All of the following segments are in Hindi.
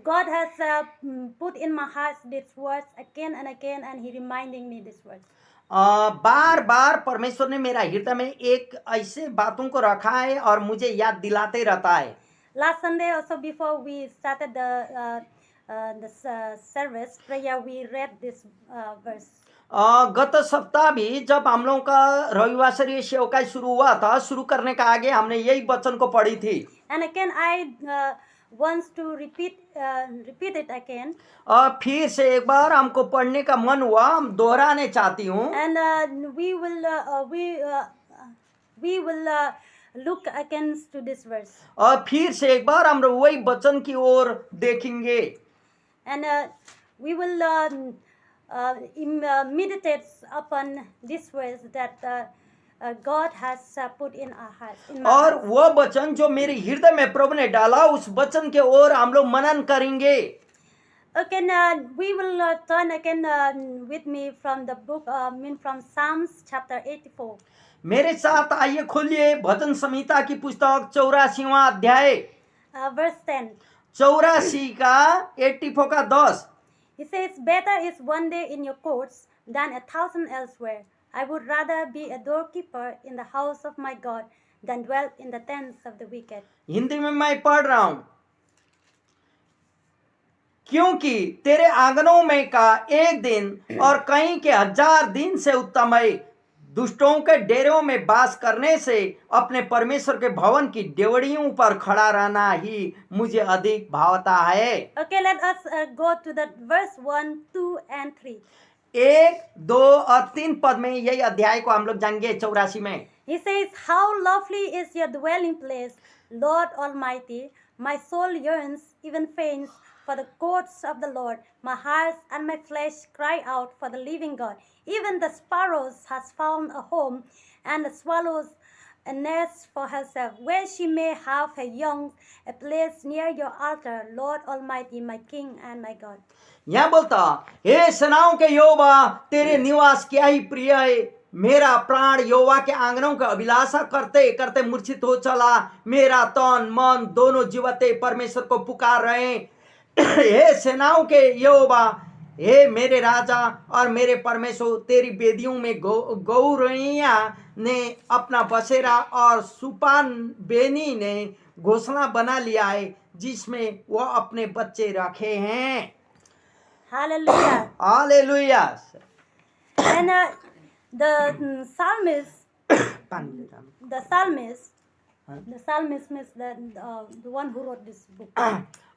God has put in my heart these words again and again, and He reminding me these words. बार बार परमेश्वर ने मेरा हृदय में एक ऐसे बातों को रखा है और मुझे याद दिलाते रहता है. Last Sunday, also before we started the service prayer, we read this verse. गत सप्ताह भी जब हम लोगों का रविवासरीय सेवकाई शुरू हुआ था, शुरू करने का आगे हमने यही वचन को पढ़ी थी. And again, I wants to repeat it again. फिर से एक बार हमको पढ़ने का मन हुआ, हम दोहराने चाहती हूँ. And we will look against to this verse. और फिर से एक बार हम वही वचन की ओर देखेंगे. And we will meditate upon this verse that God has put in our hearts. और वो वचन जो मेरे हृदय में प्रभु ने डाला, उस वचन के ओर हम लोग मनन करेंगे. Okay, we will turn again with me from the book, from Psalms chapter 84. मेरे साथ आइए, खोलिए भजन संहिता की पुस्तक 84वां अध्याय, verse 10. 84 का 84 का 10. He says, "Better is one day in your courts than 1,000 elsewhere. I would rather be a doorkeeper in the house of my God than dwell in the tents of the wicked." Hindi में मैं पढ़ रहा हूं. क्योंकि तेरे आंगनों में का एक दिन और कहीं के 1000 दिन से उत्तम है. दुष्टों के डेरों में वास करने से अपने परमेश्वर के भवन की डेवड़ियों पर खड़ा रहना ही मुझे अधिक भावता है. Okay, let us go to the verse 1, 2 and 3. 1, 2 और 3 पद में यही अध्याय को हम लोग जानेंगे 84 में. He says, "How lovely is your dwelling place, Lord Almighty. My soul yearns, even faints, for the courts of the Lord. My heart and my flesh cry out for the living God. Even the sparrows has found a home, and the swallows a nest for herself, where she may have her young, a place near your altar, Lord Almighty, my King and my God." यहाँ बोलता, हे सेनाओं के यहोवा, तेरे निवास क्या ही प्रिय है. मेरा प्राण यहोवा के आंगनों का अभिलाषा करते करते मूर्छित हो चला. मेरा तन मन दोनों जीवते परमेश्वर को पुकार रहे. हे सेनाओं के यहोवा, हे मेरे राजा और मेरे परमेश्वर, तेरी वेदियों में गौरैया ने अपना बसेरा और सुपान बेनी ने घोंसला बना लिया है, जिसमें वो अपने बच्चे रखे हैं. Hallelujah. Hallelujah. And the psalmist means the one who wrote this book.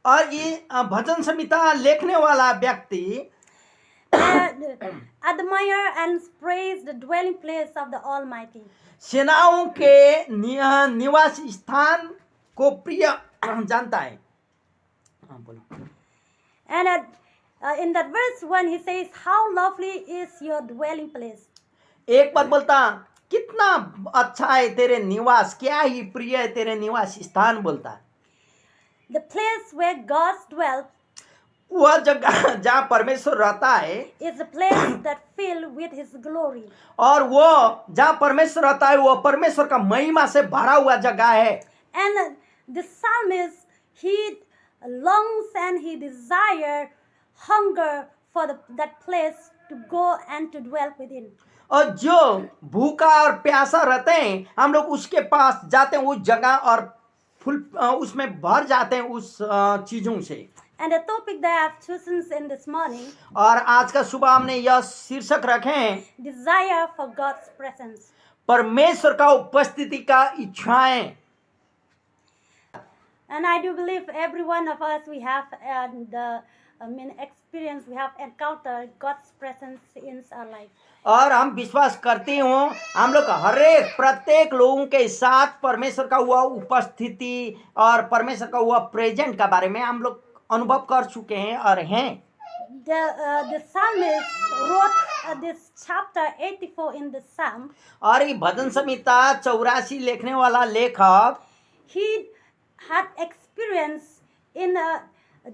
और ये भजन संहिता लिखने वाला व्यक्ति Admire and praise the dwelling place of the Almighty. सेनाओं के निवास स्थान को प्रिय जानता है. And in that verse 1 he says, "How lovely is your dwelling place." एक पद बोलता, कितना अच्छा है तेरे निवास, क्या ही प्रिय है तेरे निवास स्थान बोलता है. The place where God dwells वह जगह जहाँ परमेश्वर रहता है is a place that filled with His glory. और वो जहाँ परमेश्वर रहता है वो परमेश्वर का महिमा से भरा हुआ जगह है. And the psalmist, he longs and he desires hunger for that place to go and to dwell within. और जो भूखा और प्यासा रहते हैं, हम लोग उसके पास जाते हैं, उस जगह, और उसमें भर जाते हैं उस चीजों से. And the topic that I have chosen in this morning, और आज का सुबह हमने यह शीर्षक रखे हैं, desire for God's presence. परमेश्वर का उपस्थिति का इच्छाएं. And I do believe every one of us, we have experience, we have encountered God's presence in our life. और हम विश्वास करते हो, हम लोग हरेक प्रत्येक लोगों के साथ परमेश्वर का हुआ उपस्थिति और परमेश्वर का हुआ प्रेजेंट का बारे में हम लोग अनुभव कर चुके हैं और हैं. The psalmist wrote this chapter 84 in the Psalm. और ये भजन संहिता 84 लिखने वाला लेखक He had experience in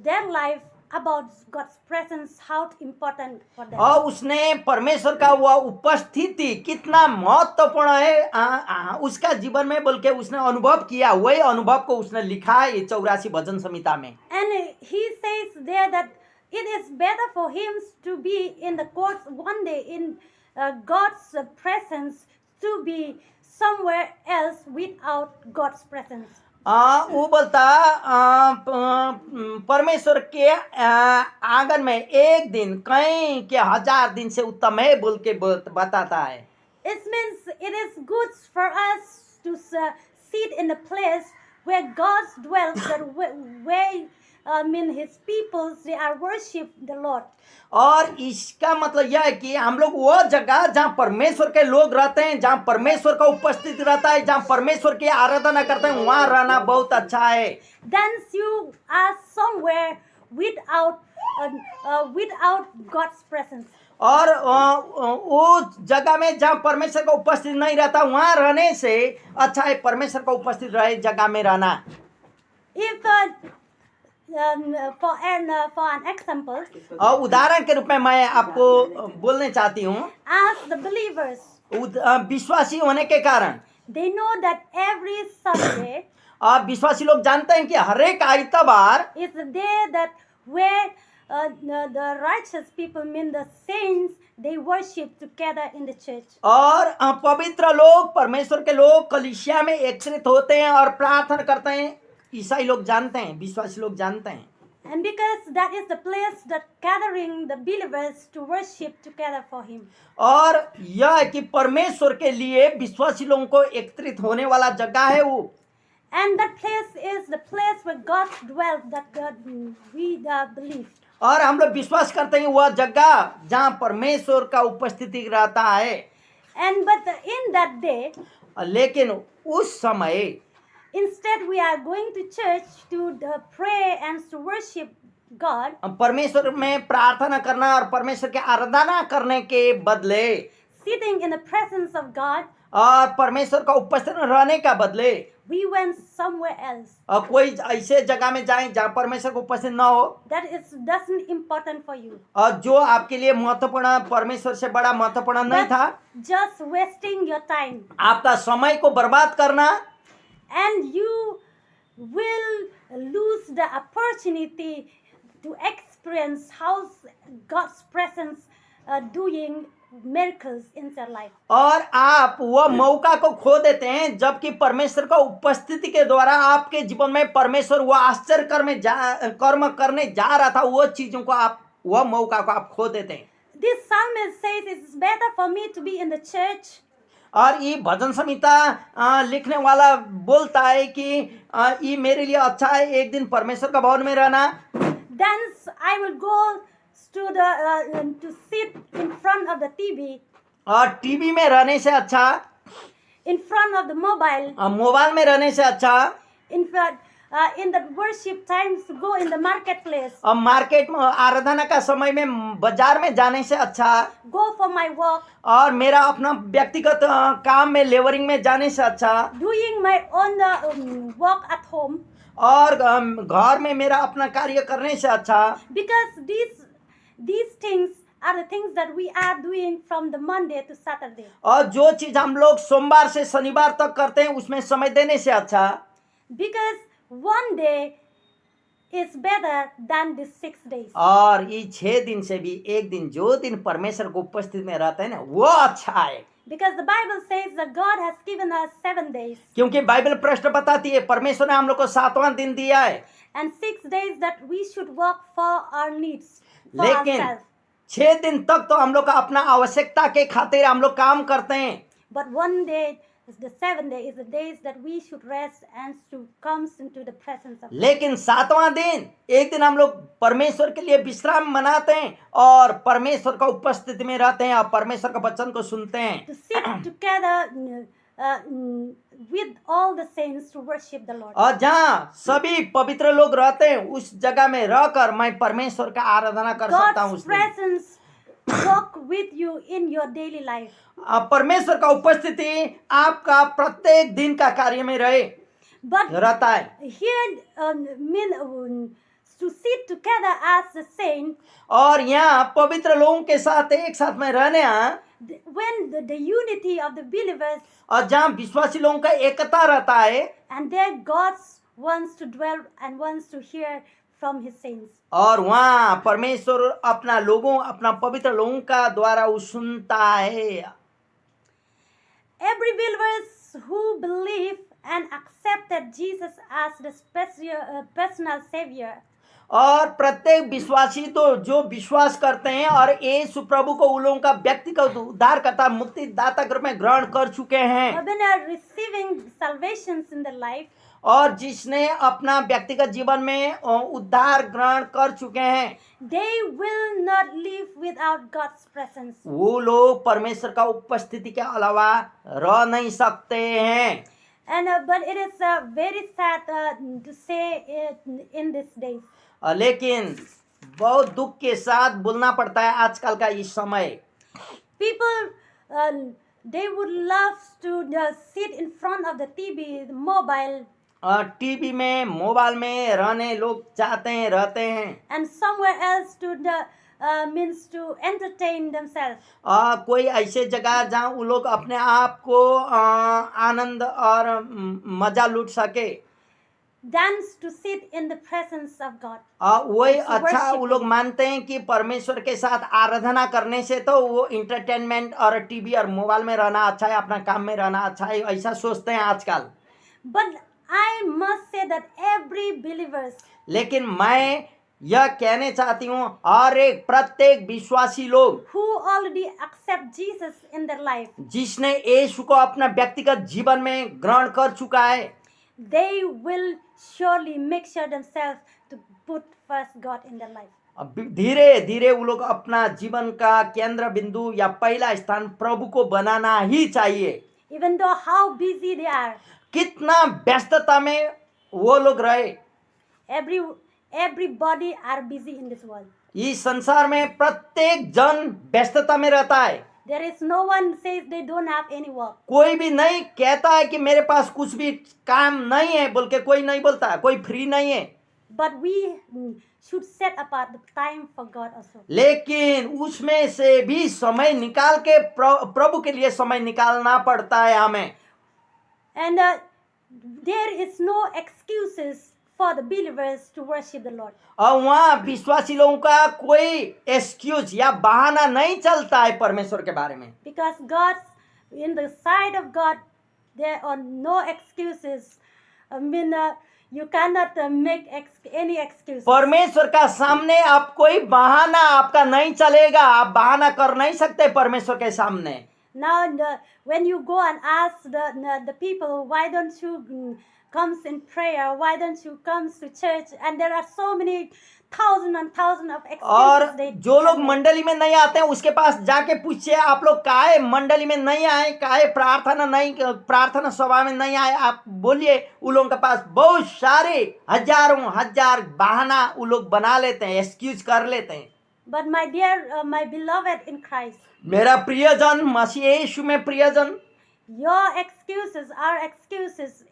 their life about God's presence, how important for them. और उसने परमेश्वर का वह उपस्थिति कितना महत्वपूर्ण है उसका जीवन में बोल के उसने अनुभव किया, वही अनुभव को उसने लिखा है 84 भजन संहिता में। And he says there that it is better for him to be in the courts one day in God's presence to be somewhere else without God's presence. वो बोलता परमेश्वर के आंगन में एक दिन कहीं के 1000 दिन से उत्तम है बोल के बताता है। It means it is good for us to sit in a place where God dwells, that where his people, they are worship the Lord. और इसका मतलब यह है कि हम लोग वो जगह जहाँ परमेश्वर के लोग रहते हैं, जहाँ परमेश्वर का उपस्थिति रहता है, जहाँ परमेश्वर की आराधना करते हैं, वहाँ रहना बहुत अच्छा है। Then you are somewhere without God's presence. और वो जगह में जहाँ परमेश्वर का उपस्थिति नहीं रहता, वहाँ रहने से अच्छा है परमेश्वर का उपस्थिति रहे जगह में रहना। If for an example, उदाहरण के रूप में मैं आपको बोलने चाहती हूँ, as the believers, विश्वासी होने के कारण they know that every Sunday विश्वासी लोग जानते हैं कि हर एक आइतवार is the day that where the righteous people, the saints, they worship together in the church. और पवित्र लोग, परमेश्वर के लोग कलीसिया में एकत्रित होते हैं और प्रार्थना करते हैं। ईसाई लोग जानते हैं, विश्वासी लोग जानते हैं। And because that is the place that gathering the believers to worship together for him. और यह है कि परमेश्वर के लिए विश्वासी लोगों को एकत्रित होने वाला जगह है वो। And that place is the place where God dwells, that we believe. और हम लोग विश्वास करते हैं वह जगह जहाँ परमेश्वर का उपस्थिति रहता है। And but in that day, लेकिन उस समय instead we are going to church to pray and to worship God. परमेश्वर में प्रार्थना करना और परमेश्वर की आराधना करने के बदले, sitting in the presence of God, और परमेश्वर का उपस्थित रहने का बदले we went somewhere else. और कोई ऐसे जगह में जाएं जहाँ परमेश्वर को उपस्थित न हो, That is doesn't important for you. और जो आपके लिए महत्वपूर्ण परमेश्वर से बड़ा महत्वपूर्ण नहीं था, Just wasting your time. आपका समय को बर्बाद करना, And you will lose the opportunity to experience how God's presence doing miracles in your life. और आप वह मौका को खो देते हैं जबकि परमेश्वर का उपस्थिति के द्वारा आपके जीवन में परमेश्वर वह आश्चर्य कर्म करने जा रहा था, वो चीजों को आप, वह मौका को आप खो देते हैं। This psalmist says it's better for me to be in the church. और ये भजन संहिता लिखने वाला बोलता है कि ये मेरे लिए अच्छा है एक दिन परमेश्वर का भवन में रहना। Then I will go to sit in front of the TV. और टीवी में रहने से अच्छा, in front of the mobile, mobile में रहने से अच्छा, in fact, in the worship times to go in the marketplace, और मार्केट में आराधना का समय में बाजार में जाने से अच्छा, go for my work, और मेरा अपना व्यक्तिगत काम में लेबरिंग में जाने से अच्छा, doing my own work at home, और घर में मेरा अपना कार्य करने से अच्छा। because these things are the things that we are doing from the Monday to Saturday. और जो चीज हम लोग सोमवार से शनिवार तक करते हैं उसमें समय देने से अच्छा, because one day is better than the 6 days. और ये 6 दिन से भी एक दिन, जो दिन परमेश्वर को उपस्थिति में रहते हैं ना, वो अच्छा है। Because the Bible says that God has given us 7 days. क्योंकि बाइबल प्रश्न बताती है परमेश्वर ने हम लोग को 7वां दिन दिया है, And 6 days that we should work for our needs, for लेकिन ourselves. 6 दिन तक तो हम लोग का अपना आवश्यकता के खातिर हम लोग काम करते हैं। But one day, the 7th day, is the days that we should rest and to come into the presence of God. लेकिन 7वां दिन, एक दिन हम लोग परमेश्वर के लिए विश्राम मनाते हैं और परमेश्वर का उपस्थिति में रहते हैं और परमेश्वर का वचन को सुनते हैं। To sit together with all the saints to worship the Lord. और जहाँ सभी पवित्र लोग रहते हैं उस जगह में रहकर मैं परमेश्वर का आराधना कर सकता हूँ। God's presence walk with you in your daily life. परमेश्वर का उपस्थिति आपका प्रत्येक दिन का कार्य में But रहता है। here to sit together as the saints, और यहाँ पवित्र लोगों के साथ एक साथ में रहने when the unity of the believers और जहाँ विश्वासी लोगों का एकता रहता है and there God wants to dwell and wants to hear from his saints. और वहाँ परमेश्वर अपना पवित्र लोगों का द्वारा वो सुनता है। Every believers who believe and accepted Jesus as the personal savior, और प्रत्येक विश्वासी तो जो विश्वास करते हैं और यीशु प्रभु को उन लोगों का व्यक्तिगत उद्धारकर्ता मुक्तिदाता के रूप में ग्रहण कर चुके हैं when they are receiving salvations in their life, और जिसने अपना व्यक्तिगत जीवन में उद्धार ग्रहण कर चुके हैं, they will not live without God's presence. वो लोग परमेश्वर का उपस्थिति के अलावा रह नहीं सकते हैं। And but it is very sad to say it in these days. लेकिन बहुत दुख के साथ बोलना पड़ता है आजकल का इस समय। People, they would love to sit in front of the TV, the mobile, TV में मोबाइल में रहने लोग चाहते हैं, रहते हैं, and somewhere else to means to entertain themselves. कोई ऐसे जगह जहाँ वो लोग अपने आप को आनंद और मजा लूट सके, Dance to sit in the presence of God. वही It's अच्छा worship. वो लोग मानते हैं कि परमेश्वर के साथ आराधना करने से तो वो इंटरटेनमेंट और टीवी और मोबाइल में रहना अच्छा है, अपना काम में रहना अच्छा है, ऐसा सोचते हैं आजकल। But I must say that every believers लेकिन मैं यह कहने चाहती हूँ और एक प्रत्येक विश्वासी लोग who already accept Jesus in their life, जिसने यीशु को अपना व्यक्तिगत जीवन में ग्रहण कर चुका है, they will surely make sure themselves to put first God in their life. अब धीरे धीरे वो लोग अपना जीवन का केंद्र बिंदु या पहला स्थान प्रभु को बनाना ही चाहिए। Even though how busy they are, कितना व्यस्तता में वो लोग रहे, everybody are busy in this world. इस संसार में प्रत्येक जन व्यस्तता में रहता है। There is no one says they don't have any work. कोई भी नहीं कहता है कि मेरे पास कुछ भी काम नहीं है, बोल के कोई नहीं बोलता, कोई फ्री नहीं है। But we should set apart the time for God also. लेकिन उसमें से भी समय निकाल के प्रभु के लिए समय निकालना पड़ता है हमें। And there is no excuses for the believers to worship the Lord. और वहाँ विश्वासी लोगों का कोई एक्सक्यूज या बहाना नहीं चलता है परमेश्वर के बारे में, Because God's, in the sight of God, there are no excuses. I mean, you cannot make any excuses. परमेश्वर का सामने आप कोई बहाना आपका नहीं चलेगा, आप बहाना कर नहीं सकते परमेश्वर के सामने। Now, when you go and ask the people, why don't you comes in prayer, why don't you comes to church, and there are so many thousand and thousand of और excuses. They जो लोग can make. मंडली में नहीं आते हैं उसके पास जाके पूछिए, आप लोग काहे मंडली में नहीं आए, काहे प्रार्थना सभा में नहीं आए, आप बोलिए। उन लोगों के पास बहुत सारे हजारों हजार बहाना वो लोग बना लेते हैं, एक्सक्यूज कर लेते हैं। But my dear, my beloved in Christ, मेरा प्रियजन, मसीह यीशु में प्रियजन, your excuses, our excuses,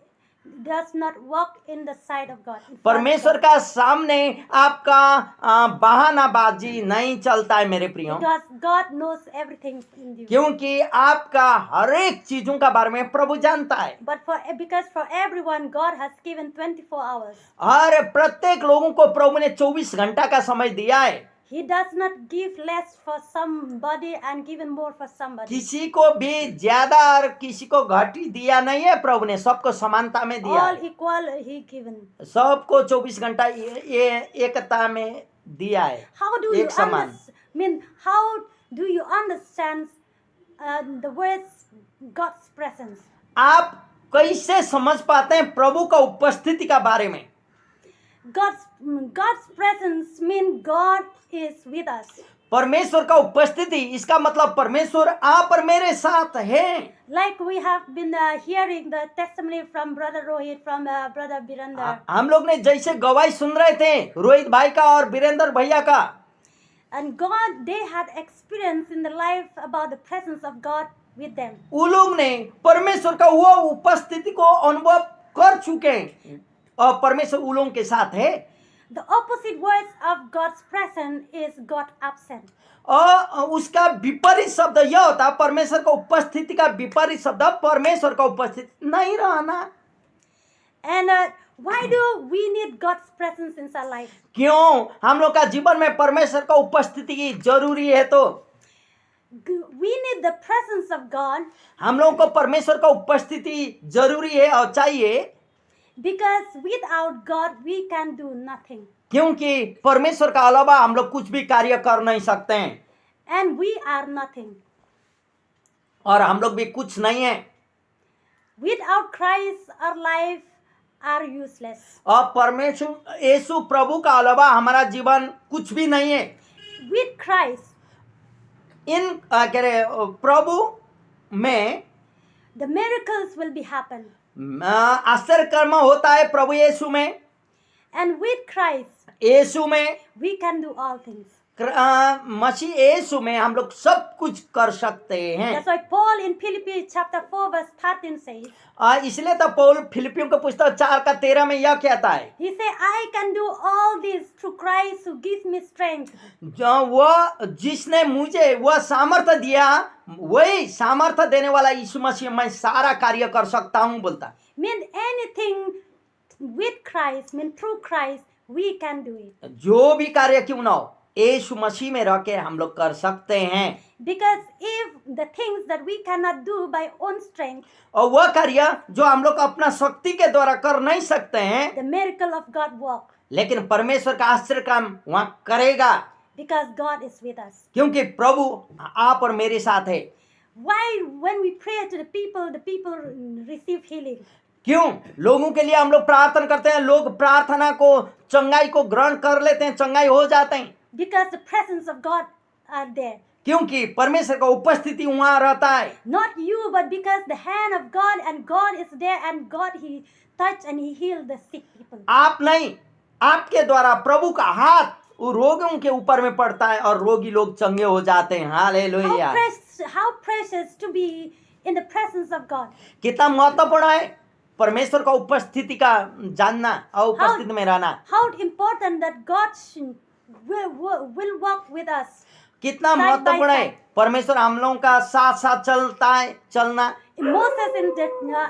does not work in the sight of God. In front of परमेश्वर God. का सामने आपका बहानाबाजी नहीं चलता है मेरे प्रियो, Because God knows everything in you. क्योंकि आपका हर एक चीजों का बारे में प्रभु जानता है। But because for everyone, God has given 24 hours. हर प्रत्येक लोगों को प्रभु ने 24 घंटा का समय दिया है। He does not give less for somebody and given more for somebody. किसी को भी ज्यादा और किसी को घटी दिया नहीं है, प्रभु ने सबको समानता में दिया All है। equal He given. सबको 24 घंटा ये एकता में दिया है, How do you एक समान। how do you understand the words God's presence? आप कैसे समझ पाते हैं प्रभु का उपस्थिति का बारे में? God's presence means God is with us. परमेश्वर का उपस्थिति, इसका मतलब परमेश्वर आप और मेरे साथ है। Like we have been hearing the testimony from Brother Rohit, from Brother Birender. हम लोग ने जैसे गवाही सुन रहे थे रोहित भाई का और वीरेंद्र भैया का, And God, they had experience in their life about the presence of God with them. वो लोग ने परमेश्वर का वो उपस्थिति को अनुभव कर चुके हैं और परमेश्वर उन लोगों के साथ है। The opposite words of God's presence is God absent. और उसका विपरीत शब्द यह होता है, परमेश्वर का उपस्थिति का विपरीत शब्द परमेश्वर का उपस्थिति नहीं रहना। And why do we need God's presence in our life? क्यों हम लोग का जीवन में परमेश्वर का उपस्थिति की जरूरी है? तो We need the presence of God हम लोगों को परमेश्वर का उपस्थिति जरूरी है और चाहिए, because without God we can do nothing. क्योंकि परमेश्वर का अलावा हम लोग कुछ भी कार्य कर नहीं सकते हैं And we are nothing. और हम लोग भी कुछ नहीं है। Without Christ our life are useless. और परमेश्वर यीशु प्रभु का अलावा हमारा जीवन कुछ भी नहीं है। With Christ इन कह रहे प्रभु में the miracles will be happen. आश्चर्य कर्म होता है प्रभु यीशु में। And with Christ यीशु में we can do all things. मसीह यीशु में हम लोग सब कुछ कर सकते हैं। That's why Paul in Philippians chapter 4 verse 13 says, इसलिए तो पौल फिलिपियों के पुस्तक 4:13 में यह कहता है, he say, I can do all this through Christ who gives me strength. जो वह जिसने मुझे वह सामर्थ्य दिया, वही सामर्थ्य देने वाला यीशु मसीह, मैं सारा कार्य कर सकता हूँ बोलता। Mean anything with Christ, mean through Christ, we can do it. जो भी कार्य क्यों ना हो यीशु मसीह में रह के हम लोग कर सकते हैं। Because if the things that we cannot do by own strength, और वह कार्य जो हम लोग अपना शक्ति के द्वारा कर नहीं सकते हैं, the miracle of God work. लेकिन परमेश्वर का आश्चर्य काम वहां करेगा, Because God is with us. क्योंकि प्रभु आप और मेरे साथ है। Why when we pray to the people receive healing? क्यों लोगों के लिए हम लोग प्रार्थना करते हैं, लोग प्रार्थना को चंगाई को ग्रहण कर लेते हैं, चंगाई हो जाते हैं? Because the presence of God are there. क्योंकि परमेश्वर का उपस्थिति वहां रहता है। Not you, but because the hand of God and God is there and God he touched and he healed the sick people. आप नहीं, आपके द्वारा प्रभु का हाथ वो रोगियों के ऊपर में पड़ता है और रोगी लोग चंगे हो जाते हैं। Hallelujah. How precious to be in the presence of God. कितना महत्वपूर्ण है परमेश्वर का उपस्थिति का जानना और उपस्थिति में रहना। How important that God will walk with us. कितना महत्वपूर्ण है परमेश्वर हम लोगों का साथ साथ चलना। Moses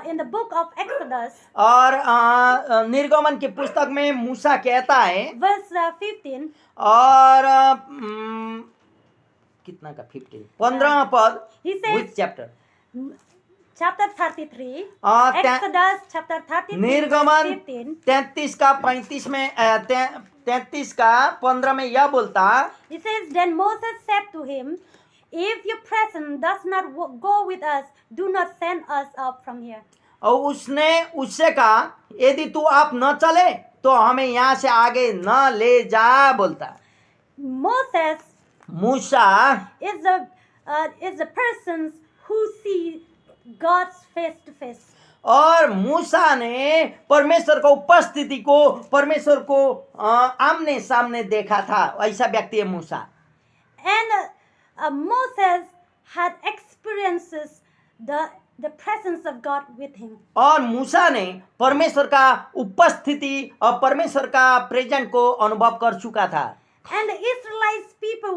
in the book of Exodus, और निर्गमन की पुस्तक में मूसा कहता है verse 15, और कितना का 15 पद, he says, which chapter? chapter 33, और Exodus chapter 33, निर्गमन 15, 33 का 35 में 33 का 15 में यह बोलता, he says, then Moses said to him, if your presence does not go with us, do not send us up from here. और उसने उससे कहा यदि तू आप न चले तो हमें यहाँ से आगे न ले जा बोलता। Moses Musa is the person who see God's face to face. और मूसा ने परमेश्वर को उपस्थिति को, परमेश्वर को आमने सामने देखा था, ऐसा व्यक्ति है मूसा। And Moses had experiences the presence of God with him. और मूसा ने परमेश्वर का उपस्थिति और परमेश्वर का प्रेजेंट को अनुभव कर चुका था। And the Israelites people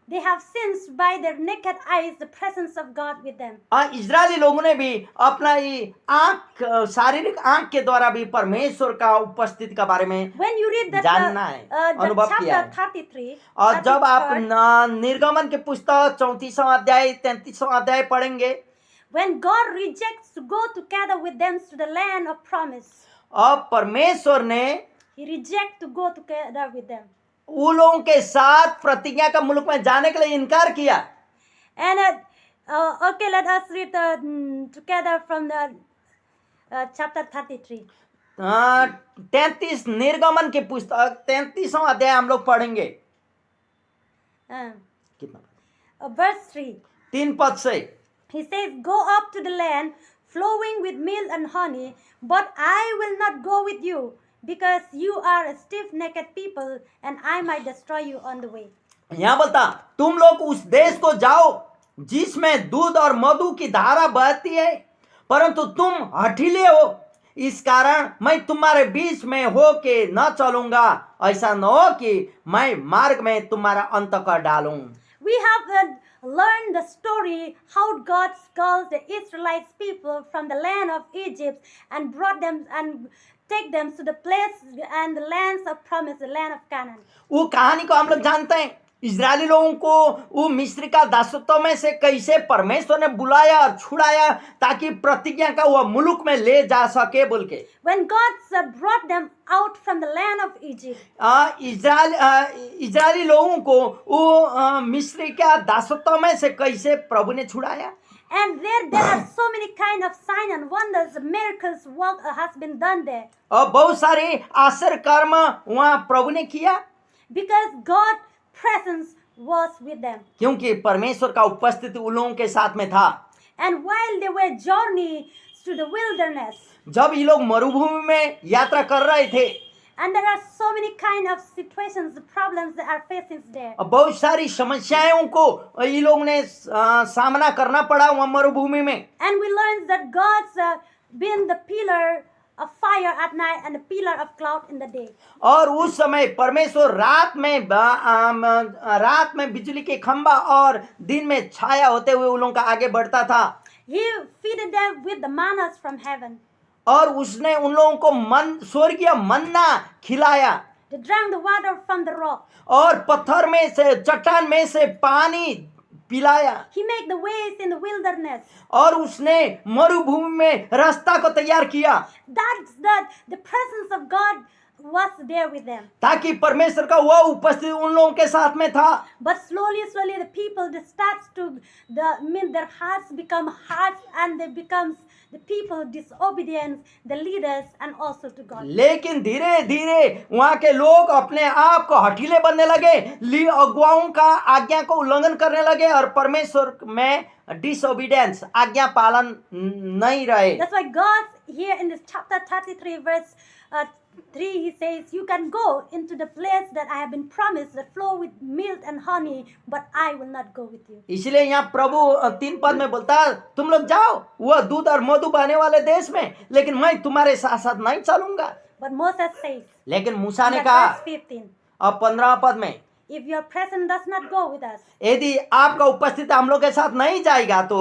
they have sensed by their naked eyes the presence of God with them. Israeli लोगों ने भी अपना ये शारीरिक आंख के द्वारा भी परमेश्वर का उपस्थिति के बारे में When you read that जानना है, अनुभव किया है। 33, और जब आप निर्गमन के पुस्तक 34वां अध्याय 33वां अध्याय पढ़ेंगे, when God rejects to go together with them to the land of promise, अब परमेश्वर ने he rejects to go together with them. उन लोगों के साथ प्रतिज्ञा का मुल्क में जाने के लिए इनकार किया। And okay, let us read together from the chapter 33. 33 निर्गमन के पुस्तक 33वां अध्याय हम लोग पढ़ेंगे। कितना? Verse 3. 3 पद से He says, go up to the land flowing with milk and honey, but I will not go with you, because you are a stiff-necked people, and I might destroy you on the way. यहाँ बोलता तुम लोग उस देश को जाओ जिसमें दूध और मधु की धारा बहती है, परंतु तुम हठीले हो इस कारण मैं तुम्हारे बीच में हो के न चलूंगा, ऐसा न हो कि मैं मार्ग में तुम्हारा अंत कर डालूं। We have learned the story how God calls the Israelites people from the land of Egypt and brought them and take them to the place and the lands of promise, the land of Canaan. वो कहानी को हम लोग जानते हैं। इजरायली लोगों को वो मिस्र का दासत्व में से कैसे परमेश्वर ने बुलाया और छुड़ाया ताकि प्रतिज्ञा का वह मुल्क में ले जा सके बोल के। When God brought them out from the land of Egypt, Israeli लोगों को वो मिस्र का दासत्व में से कैसे प्रभु ने छुड़ाया। and there are so many kind of signs and wonders, miracles work has been done there और बहुत सारे आश्चर्य कर्म वहाँ प्रभु ने किया, because God's presence was with them. क्योंकि परमेश्वर का उपस्थिति उन लोगों के साथ में था। And while they were journeying to the wilderness, जब ये लोग मरुभूमि में यात्रा कर रहे थे, and there are so many kind of situations, problems that are facing there. बहुत सारी समस्याओं को ये लोग ने सामना करना पड़ा वहाँ मरुभूमि में। And we learned that God's been the pillar of fire at night and the pillar of cloud in the day. और उस समय परमेश्वर रात में बिजली के खंभा और दिन में छाया होते हुए उन लोगों का आगे बढ़ता था। He feeded them with the mannas from heaven. और उसने उन लोगों को स्वर्गीय मन्ना खिलाया। They drank the water from the rock. और पत्थर में से, चट्टान में से पानी पिलाया। He made the ways in the wilderness. और उसने मरुभूमि में रास्ता को तैयार किया। That's the presence of God was there with them. ताकि परमेश्वर का वह उपस्थिति उन लोगों के साथ में था। But slowly the people they starts to their hearts become hard and they becomes the people disobedient, the leaders and also to God. लेकिन धीरे धीरे वहाँ के लोग अपने आप को हठीले बनने लगे, अगुवाओं का आज्ञा को उल्लंघन करने लगे और परमेश्वर में डिसोबीडियंस, आज्ञा पालन नहीं रहे। That's why God here in this chapter 33 verse 3 he says, you can go into the place that I have been promised that flow with milk and honey, but I will not go with you. इसलिए यहाँ प्रभु 3 पद में बोलता है, तुम लोग जाओ वह दूध और मधु बहने वाले देश में, लेकिन मैं तुम्हारे साथ साथ नहीं चलूंगा। But Moses says, लेकिन मूसा ने in कहा verse 15, अब 15 पद में, if your presence does not go with us, यदि आपका उपस्थिति हम लोग के साथ नहीं जाएगा तो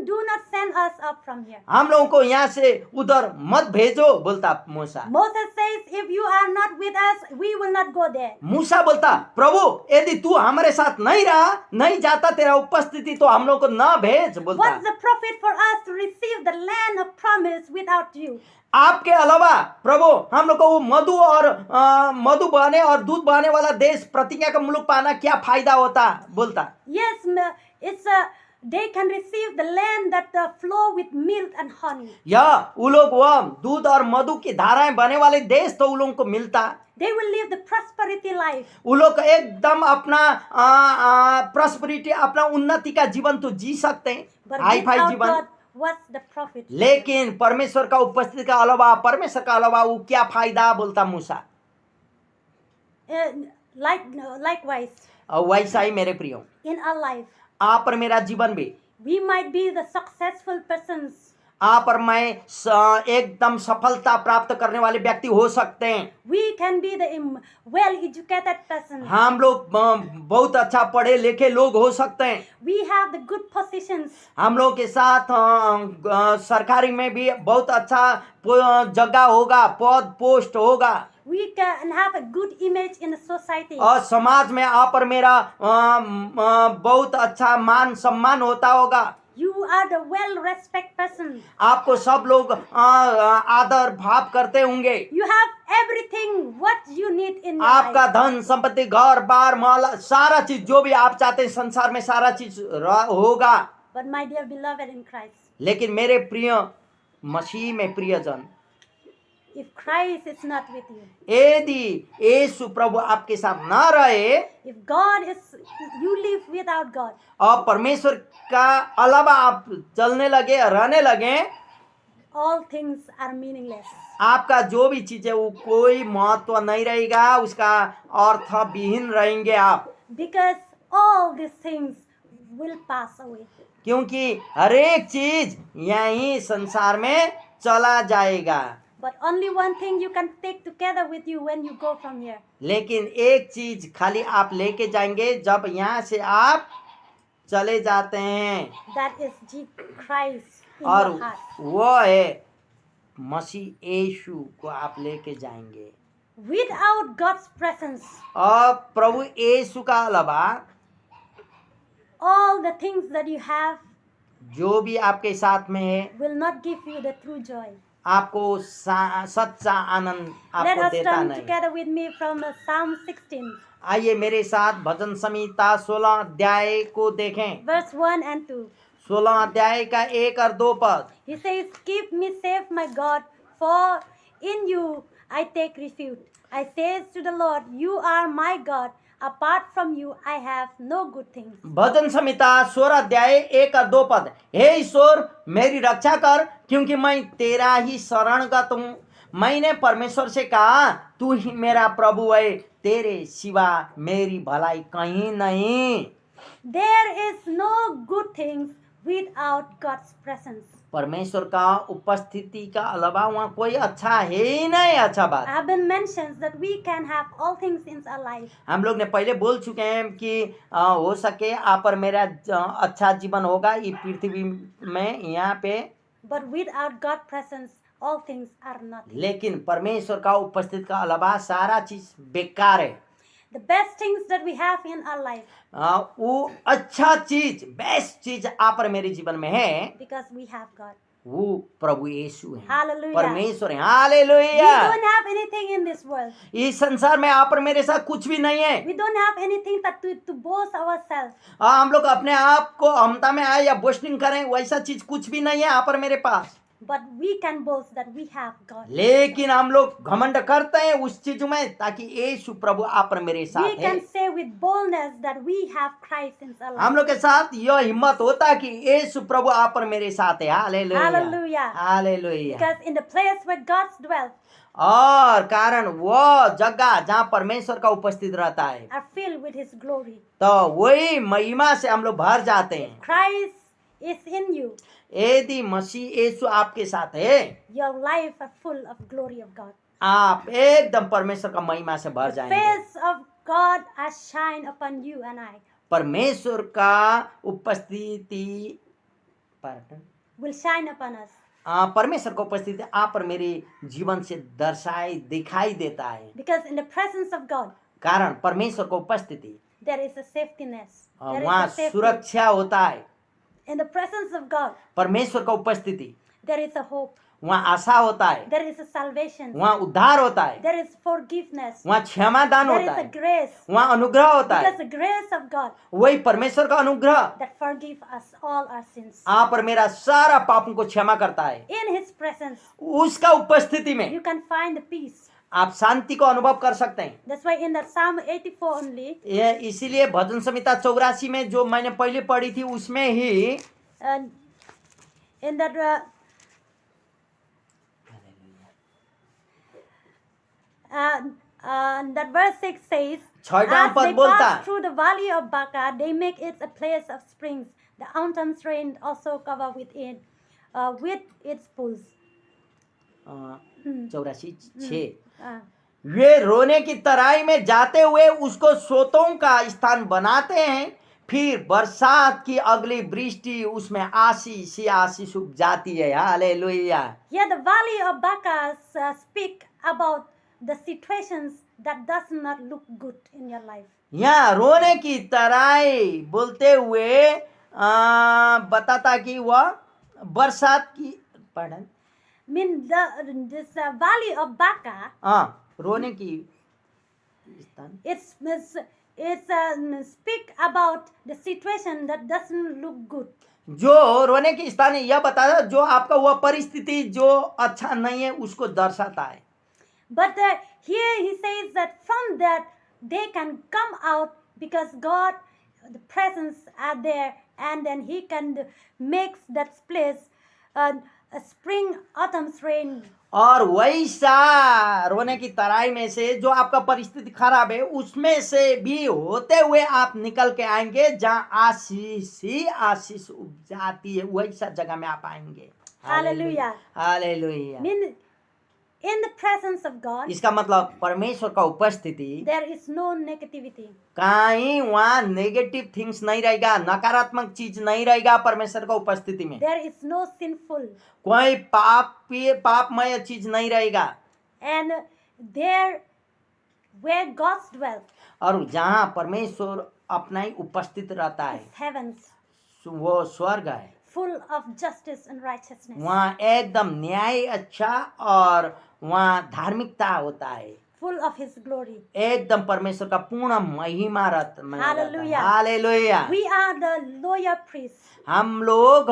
do not send us up from here. हम लोगों को यहाँ से उधर मत भेजो, बोलता मूसा। Moses says, if you are not with us, we will not go there. मूसा बोलता, प्रभु यदि तू हमारे साथ नहीं रहा, नहीं जाता तेरा उपस्थिति तो हम लोग को न भेज, बोलता। What's the profit for us to receive the land of promise without you? आपके अलावा प्रभु हम लोग को वो मधु बहने और दूध बहने वाला देश, प्रतिज्ञा का मुल्क पाना क्या फायदा होता, बोलता। Yes, it's they can receive the land that flow with milk and honey. या वो लोग वह दूध और मधु की धाराएं बहने वाले देश तो उन लोगों को मिलता। They will live the prosperity life. वो लोग एकदम अपना प्रॉस्पेरिटी, अपना उन्नति का जीवन तो जी सकते हैं, But हाई फाई without जीवन। God, what's the profit? लेकिन परमेश्वर का उपस्थिति का अलावा, परमेश्वर का अलावा वो क्या फायदा, बोलता मूसा। Likewise, और वैसा ही मेरे प्रियो, in our life, आप और मेरा जीवन भी, we might be the successful persons. आप और मैं एकदम सफलता प्राप्त करने वाले व्यक्ति हो सकते हैं। We can be the well-educated person. हम लोग बहुत अच्छा पढ़े लिखे लोग हो सकते हैं। We have the good positions. हम लोग के साथ सरकारी में भी बहुत अच्छा जगह होगा, पद पोस्ट होगा। We can have a good image in the society. और समाज में आप और मेरा बहुत अच्छा मान सम्मान होता होगा। You are the well-respected person. आपको सब लोग आदर भाव करते होंगे। You have everything what you need in your आपका life. धन संपत्ति, घर बार, माल, सारा चीज जो भी आप चाहते हैं संसार में सारा चीज होगा। But my dear beloved in Christ, लेकिन मेरे प्रिय मसीह में प्रियजन, if Christ is not with you, यदि यीशु प्रभु आपके साथ न रहे, if God is, you live without God, और परमेश्वर का अलावा आप चलने लगे, रहने लगे, all things are meaningless. आपका जो भी चीज है वो कोई महत्व नहीं रहेगा, उसका अर्थ विहीन रहेंगे आप। Because all these things will pass away. क्योंकि हर एक चीज यही संसार में चला जाएगा, But only one thing you can take together with you when you go from here. लेकिन एक चीज खाली आप लेके जाएंगे जब यहाँ से आप चले जाते हैं, That is Christ in और your heart. वो है मसीह यीशु को आप लेके जाएंगे। Without God's presence, और प्रभु यीशु का अलावा all the things that you have जो भी आपके साथ में है will not give you the true joy. आपको सच्चा आनंद Let आपको us देता turn नहीं। together with me from Psalm 16, आइए मेरे साथ भजन संहिता 16 अध्याय को देखें। verse 1 and 2. 16 अध्याय का 1 और 2 पद। He says, "Keep me safe, my God, for in you I take refuge. I say to the Lord, you are my God. Apart from you, I have no good things." भजन संहिता 16 अध्याय 1 और 2 पद। हे ईश्वर मेरी रक्षा कर, क्योंकि मैं तेरा ही शरणगत हूँ। मैंने परमेश्वर से कहा, तू ही मेरा प्रभु है, तेरे सिवा मेरी भलाई कहीं नहीं। There is no good things without God's presence. परमेश्वर का उपस्थिति का अलावा वहाँ कोई अच्छा है ही नहीं। अच्छा बात, I have been mentioned that we can have all things in our life, हम लोग ने पहले बोल चुके हैं कि हो सके आप पर मेरा अच्छा जीवन होगा इस पृथ्वी में यहाँ पे, but without God's presence, all things are nothing. लेकिन परमेश्वर का उपस्थिति का अलावा सारा चीज बेकार है। The best things that we have in our life, वो अच्छा चीज, बेस्ट चीज आप और मेरे जीवन में है, because we have God. वो प्रभु यीशु है, Hallelujah. परमेश्वर है। We hallelujah. don't have anything in this world. इस संसार में आप और मेरे साथ कुछ भी नहीं है। We don't have anything that to boast ourselves. हम लोग अपने आप को अहमता में आए या बोस्टिंग करें, वैसा चीज कुछ भी नहीं है आप और मेरे पास। But we can boast that we have God. लेकिन हम लोग घमंड करते हैं उस चीज में, ताकि यीशु प्रभु आप और मेरे We साथ है। can say with boldness that we have Christ in our life. हम लोग के साथ यह हिम्मत होता है कि यीशु प्रभु आप और मेरे साथ है। Hallelujah, Hallelujah. Hallelujah. Because in the place where God dwells और कारण वो जगह जहाँ परमेश्वर का उपस्थित रहता है, are filled with His glory. तो वही महिमा से हम लोग भर जाते हैं। Christ is in you. यदि मसीह यीशु आपके साथ है, Your life are full of glory of God. आप एकदम परमेश्वर का महिमा से भर The जाएंगे। face of God has shine upon you and I. परमेश्वर का उपस्थिति Will shine upon us. परमेश्वर का उपस्थिति आप और मेरे जीवन से दर्शाई दिखाई देता है। Because in the presence of God, कारण परमेश्वर का उपस्थिति there is a safetyness. There is वहाँ a safety. सुरक्षा होता है। In the presence of God, परमेश्वर का उपस्थिति there is a hope. वहाँ आशा होता है, There is a salvation. वहाँ उद्धार होता है, There is forgiveness. वहाँ क्षमादान There होता is a है, grace. वहाँ अनुग्रह होता है। Because the grace of God वही परमेश्वर का अनुग्रह that forgive us all our sins. आप और मेरा सारा पापों को क्षमा करता है। In His presence, उसका उपस्थिति में you can find the peace. आप शांति को अनुभव कर सकते हैं। That's why in the Psalm 84 only, ये इसीलिए भजन संहिता 84 में जो मैंने पहले पढ़ी थी उसमें ही in that that verse 6 says, छठवां as पद they बोलता pass है, through the valley of Baca, they make it a place of springs. The autumn rain also cover with its pools. 84:6 Uh, वे रोने की तराई में जाते हुए उसको सोतों का स्थान बनाते हैं, फिर बरसात की अगली वृष्टि उसमें आशीष ही आशीष उग जाती है। Hallelujah. Here the valley of Baca speak about the situations that does not look good in your life. यहाँ रोने की तराई बोलते हुए बताता कि वह बरसात की पढ़न This valley of Baca, रोने की स्थान it's speak about the situation that doesn't look good. जो रोने की स्थान है, यह बताता जो आपका वह परिस्थिति जो अच्छा नहीं है उसको दर्शाता है। But here he says that from that they can come out because God, the presence are there, and then He can make that place a spring, autumn rain. और वैसा रोने की तराई में से जो आपका परिस्थिति खराब है उसमें से भी होते हुए आप निकल के आएंगे जहाँ आशीष ही आशीष उग जाती है, वैसा जगह में आप आएंगे। Hallelujah. Hallelujah. Mean, in the presence of God, इसका मतलब परमेश्वर का उपस्थिति there is no negativity. कहीं वहाँ नेगेटिव थिंग्स नहीं रहेगा, नकारात्मक चीज नहीं रहेगा परमेश्वर का उपस्थिति में। There is no sinful. कोई पापमय चीज नहीं रहेगा। And there, where God's dwell, और जहाँ परमेश्वर अपना ही उपस्थित रहता है is heavens, वो स्वर्ग है। full of justice and righteousness. वहाँ एकदम न्याय अच्छा और वहाँ धार्मिकता होता है, Full of His glory. एकदम परमेश्वर का पूर्ण महिमा रहता है। Hallelujah. Hallelujah. We are the loyal priests. हम लोग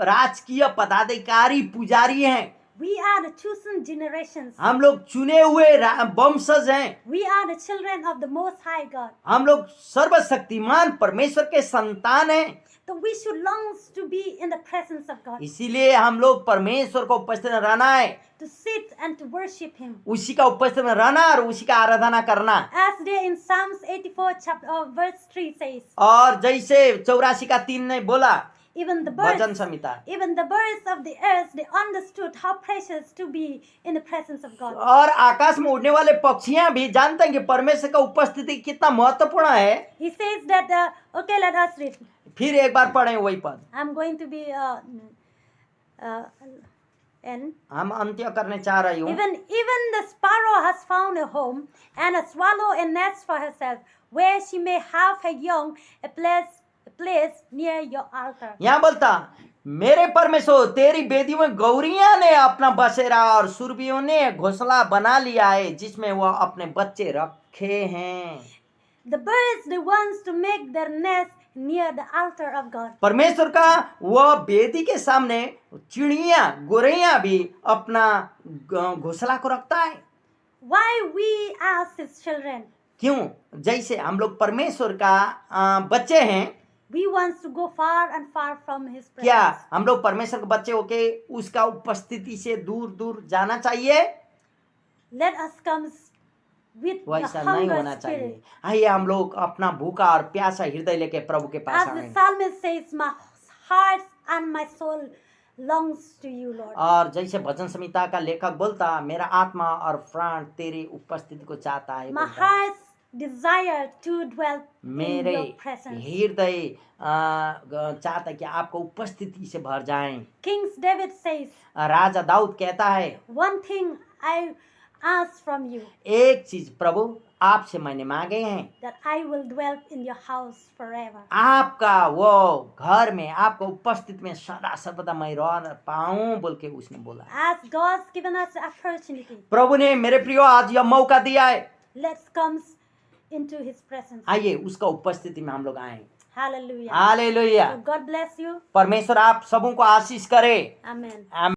राजकीय पदाधिकारी पुजारी हैं। We are the chosen generations. हम लोग चुने हुए वंशज हैं। We are the children of the Most High God. हम लोग सर्वशक्तिमान परमेश्वर के संतान हैं। So we should long to be in the presence of God, इसीलिए हम लोग परमेश्वर को उपस्थित में रहना है, to sit and to worship Him. उसी का उपस्थित में रहना और उसी का आराधना करना। As there in Psalms 84 verse 3 says, और जैसे 84 का 3 ने बोला, even the bhajan birds, Samhita, even the birds of the earth, they understood how precious to be in the presence of God. और आकाश में उड़ने वाले पक्षियां भी जानते हैं कि परमेश्वर का उपस्थिति कितना महत्वपूर्ण है। He says that, okay, let us read. फिर एक बार पढ़ें वही पद। I'm going to be end. हम अंत्य करने चाह रही हूँ। Even the sparrow has found a home, and a swallow a nest for herself, where she may have her young, a place near your altar. यहाँ बोलता, मेरे परमेश्वर तेरी बेदी में गौरियां ने अपना बसेरा और सुरभियों ने घोंसला बना लिया है, जिसमें वह अपने बच्चे रखे हैं। The birds, they want to make their nest near the altar of God. परमेश्वर का वह बेदी के सामने चिड़िया गोरैया भी अपना घोंसला को रखता है। Why we as His children, क्यों? जैसे हम लोग परमेश्वर का बच्चे हैं, we want to go far and far from His presence. क्या हम लोग परमेश्वर के बच्चे होके उसका उपस्थिति से दूर दूर जाना चाहिए? Let us come with the वैसा नहीं होना hunger चाहिए। spirit. आइए हम लोग अपना भूखा और प्यासा हृदय लेके प्रभु के पास As the आए। psalmist says, my heart and my soul longs to you, Lord. और जैसे भजन संहिता का लेखक बोलता, मेरा आत्मा और प्राण तेरी उपस्थिति को चाहता है। My बोलता, heart's desire to dwell in मेरे your presence. हृदय चाहता है कि आपको उपस्थिति से भर जाएं। King David says, राजा दाऊद कहता है, one thing I ask from you, एक चीज प्रभु आपसे मैंने मांगे हैं, that I will dwell in your house forever. आपका वो घर में, आपको उपस्थिति में सदा सर्वदा मैं रह पाऊं बोल के उसने बोला। As God's given us the opportunity, प्रभु ने मेरे प्रियो आज यह मौका दिया है, let's come into His presence. आइए उसका उपस्थिति में हम लोग आए। Hallelujah. Hallelujah. So God bless you. परमेश्वर आप सबों को आशीष करे। Amen. आमीन।